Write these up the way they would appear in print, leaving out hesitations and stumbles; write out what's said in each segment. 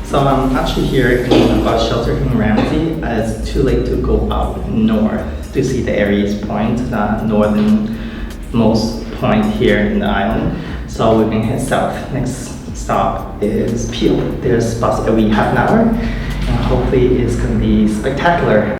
So I'm actually here in a shelter in RAMSEY. It's too late to go up north to see the Ayres Point, the northernmost point here in the island. So we're going to head south. Next stop is Peel. There's bus every half an hour, and hopefully it's going to be spectacular.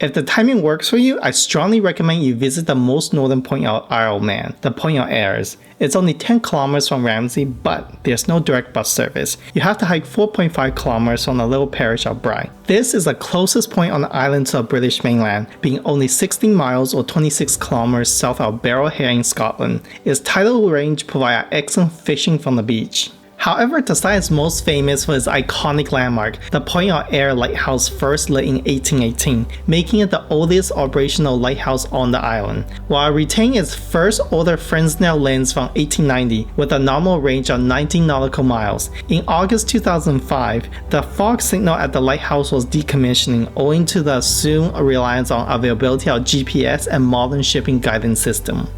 If the timing works for you, I strongly recommend you visit the most northern point of Isle of Man, the Point of Ayres. It's only 10 kilometers from RAMSEY, but there's no direct bus service. You have to hike 4.5 kilometers from the little parish of Bry. This is the closest point on the island to the British mainland, being only 16 miles or 26 kilometers south of Barrow Head in Scotland. Its tidal range provides excellent fishing from the beach. However, the site is most famous for its iconic landmark, the Point of Ayre lighthouse, first lit in 1818, making it the oldest operational lighthouse on the island. While retaining its first order Fresnel lens from 1890 with a nominal range of 19 nautical miles, in August 2005, the fog signal at the lighthouse was decommissioning owing to the assumed reliance on availability of GPS and modern shipping guidance system.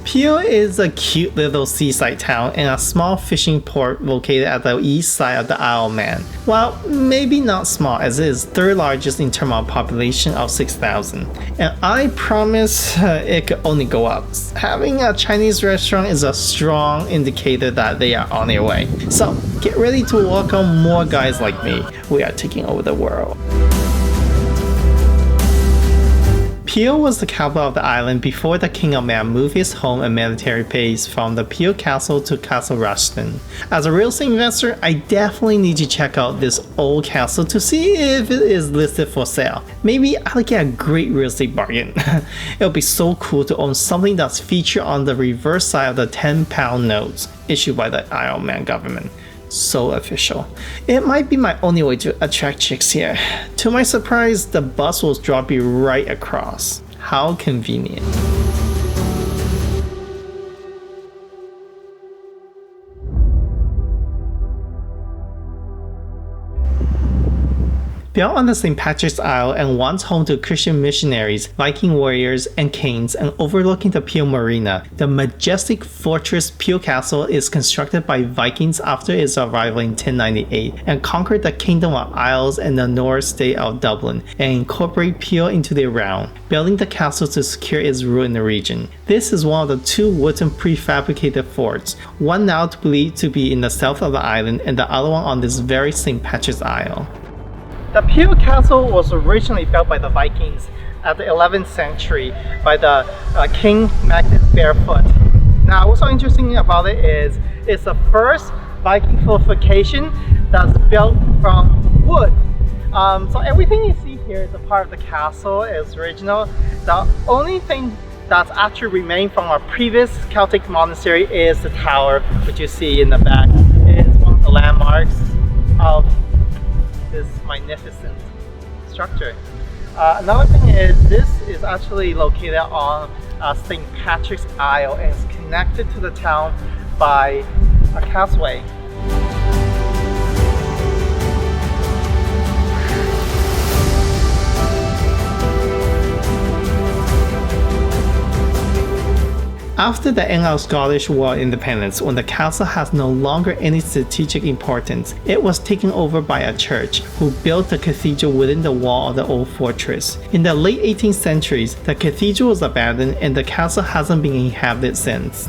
Peel is a cute little seaside town and a small fishing port located at the east side of the Isle of Man. Well, maybe not small, as it is third largest in terms of population of 6,000. And I promise it could only go up. Having a Chinese restaurant is a strong indicator that they are on their way. So get ready to welcome more guys like me. We are taking over the world. Peel was the capital of the island before the King of Man moved his home and military base from the Peel Castle to Castle Rushton. As a real estate investor, I definitely need to check out this old castle to see if it is listed for sale. Maybe I'll get a great real estate bargain. It'll be so cool to own something that's featured on the reverse side of the £10 notes issued by the Isle of Man government. So official. It might be my only way to attract chicks here. To my surprise, the bus will drop you right across. How convenient. Built on the St. Patrick's Isle and once home to Christian missionaries, Viking warriors, and kings, and overlooking the Peel Marina, the majestic fortress Peel Castle is constructed by Vikings after its arrival in 1098 and conquered the Kingdom of Isles and the North State of Dublin and incorporate Peel into their realm, building the castle to secure its rule in the region. This is one of the two wooden prefabricated forts, one now believed to be in the south of the island and the other one on this very St. Patrick's Isle. The Peel Castle was originally built by the Vikings at the 11th century by the King Magnus Barefoot. Now, what's so interesting about it is it's the first Viking fortification that's built from wood. So everything you see here is a part of the castle, is original. The only thing that's actually remained from our previous Celtic monastery is the tower, which you see in the back. It's one of the landmarks of this magnificent structure. Another thing is this is actually located on St. Patrick's Isle and is connected to the town by a causeway. After the end of Scottish War independence, when the castle has no longer any strategic importance, it was taken over by a church, who built the cathedral within the wall of the old fortress. In the late 18th centuries, the cathedral was abandoned and the castle hasn't been inhabited since.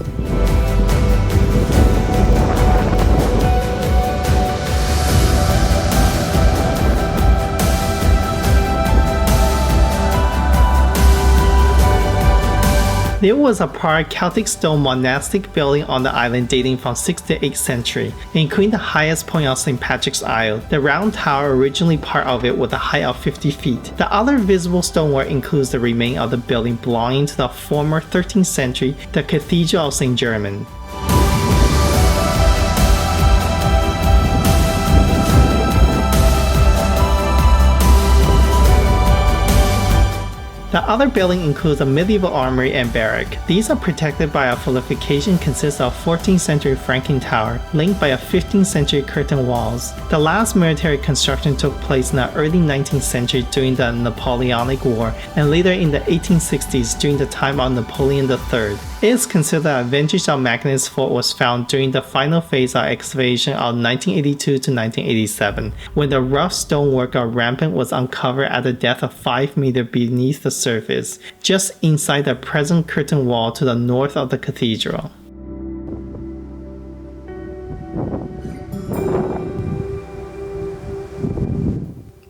There was a prior Celtic stone monastic building on the island dating from 6th to 8th century, including the highest point of St. Patrick's Isle. The round tower, originally part of it, with a height of 50 feet. The other visible stonework includes the remains of the building belonging to the former 13th century, the Cathedral of St. German. The other building includes a medieval armory and barrack. These are protected by a fortification consisting of 14th century flanking tower, linked by a 15th century curtain walls. The last military construction took place in the early 19th century during the Napoleonic War, and later in the 1860s during the time of Napoleon III. It is considered that a vintage of Magnus fort was found during the final phase of excavation of 1982 to 1987, when the rough stonework of rampant was uncovered at a depth of 5 meters beneath the surface, just inside the present curtain wall to the north of the cathedral.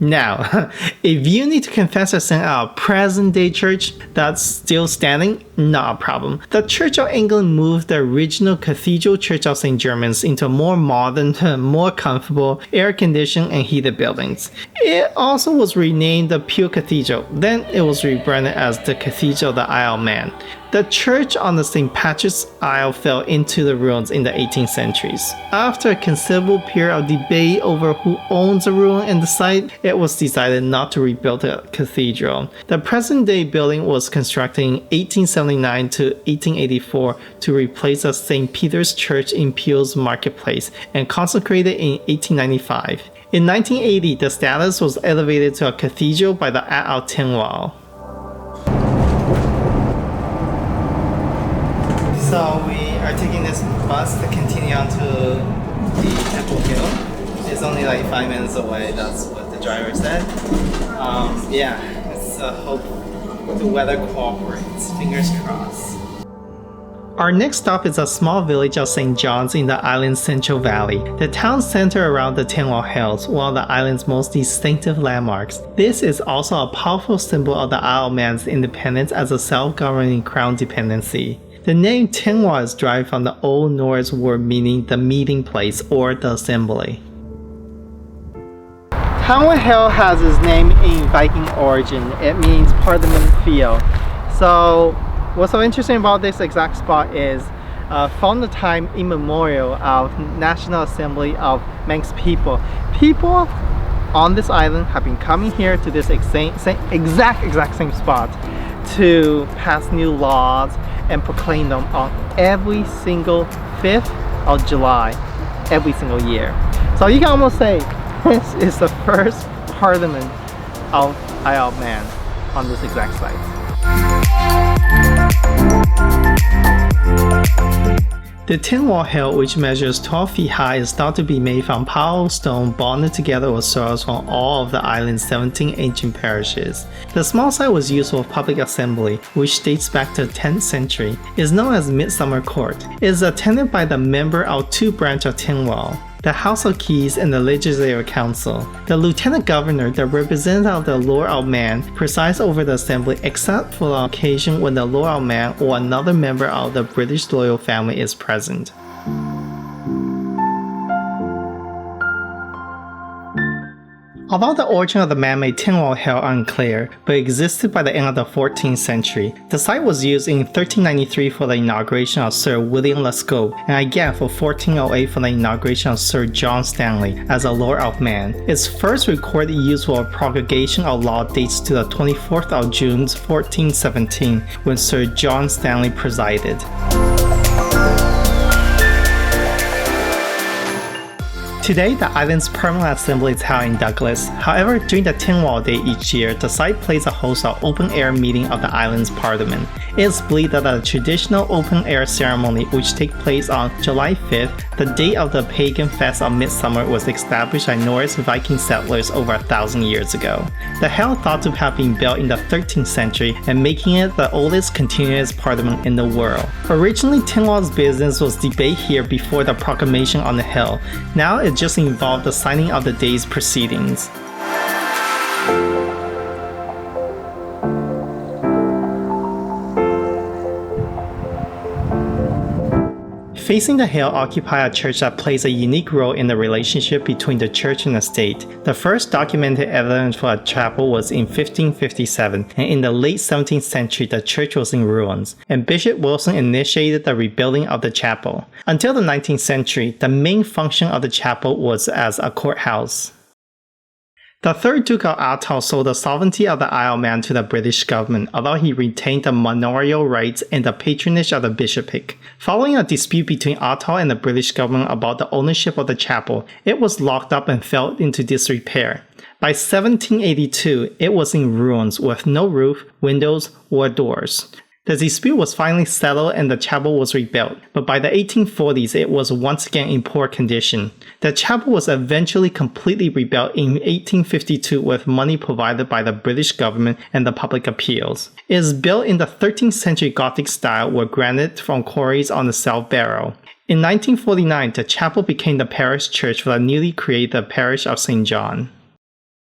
Now, if you need to confess a sin at a present-day church that's still standing, not a problem. The Church of England moved the original Cathedral Church of St. German's into more modern, more comfortable, air-conditioned and heated buildings. It also was renamed the Peel Cathedral, then it was rebranded as the Cathedral of the Isle of Man. The church on the St. Patrick's Isle fell into the ruins in the 18th centuries. After a considerable period of debate over who owns the ruin and the site, it was decided not to rebuild the cathedral. The present-day building was constructed in 1879 to 1884 to replace the St. Peter's Church in Peel's Marketplace and consecrated in 1895. In 1980, the status was elevated to a cathedral by the Act of Tynwald. So we are taking this bus to continue on to the Tynwald Hill. It's only like 5 minutes away, that's what the driver said. It's a hope the weather cooperates. Fingers crossed. Our next stop is a small village of St. John's in the island's Central Valley. The town centers around the Tynwald Hills, one of the island's most distinctive landmarks. This is also a powerful symbol of the Isle of Man's independence as a self-governing crown dependency. The name Tynwald is derived from the Old Norse word meaning the meeting place or the assembly. Tynwald Hill has its name in Viking origin. It means Parliament Field. So what's so interesting about this exact spot is from the time immemorial of National Assembly of Manx people on this island have been coming here to this exact same spot to pass new laws and proclaim them on every single 5th of July every single year. So you can almost say this is the first parliament of Isle of Man on this exact site. The Tynwald Hill, which measures 12 feet high, is thought to be made from piled stone bonded together with soils from all of the island's 17 ancient parishes. The small site was used for public assembly, which dates back to the 10th century. It is known as Midsummer Court. It is attended by the member of 2 branches of Tynwald, the House of Keys and the Legislative Council. The Lieutenant Governor, the representative of the Lord of Man, presides over the assembly except for the occasion when the Lord of Man or another member of the British royal family is present. Although the origin of the man-made Tynwald Hill are unclear, but existed by the end of the 14th century, the site was used in 1393 for the inauguration of Sir William Lescope, and again for 1408 for the inauguration of Sir John Stanley as a Lord of Man. Its first recorded use for promulgation of law dates to the 24th of June 1417, when Sir John Stanley presided. Today, the island's permanent assembly is held in Douglas. However, during the Tynwald Day each year, the site plays a host of open-air meeting of the island's parliament. It is believed that the traditional open-air ceremony, which takes place on July 5th, the date of the pagan fest of Midsummer, was established by Norse Viking settlers over 1,000 years ago. The hill thought to have been built in the 13th century and making it the oldest continuous parliament in the world. Originally, Tynwald's business was debate here before the proclamation on the hill. Now it just involved the signing of the day's proceedings. Facing the hill occupied a church that plays a unique role in the relationship between the church and the state. The first documented evidence for a chapel was in 1557, and in the late 17th century the church was in ruins, and Bishop Wilson initiated the rebuilding of the chapel. Until the 19th century, the main function of the chapel was as a courthouse. The third Duke of Athol sold the sovereignty of the Isle of Man to the British government, although he retained the manorial rights and the patronage of the bishopric. Following a dispute between Athol and the British government about the ownership of the chapel, it was locked up and fell into disrepair. By 1782, it was in ruins with no roof, windows, or doors. The dispute was finally settled and the chapel was rebuilt, but by the 1840s it was once again in poor condition. The chapel was eventually completely rebuilt in 1852 with money provided by the British government and the public appeals. It is built in the 13th century Gothic style with granite from quarries on the south barrow. In 1949, the chapel became the parish church for the newly created parish of St. John.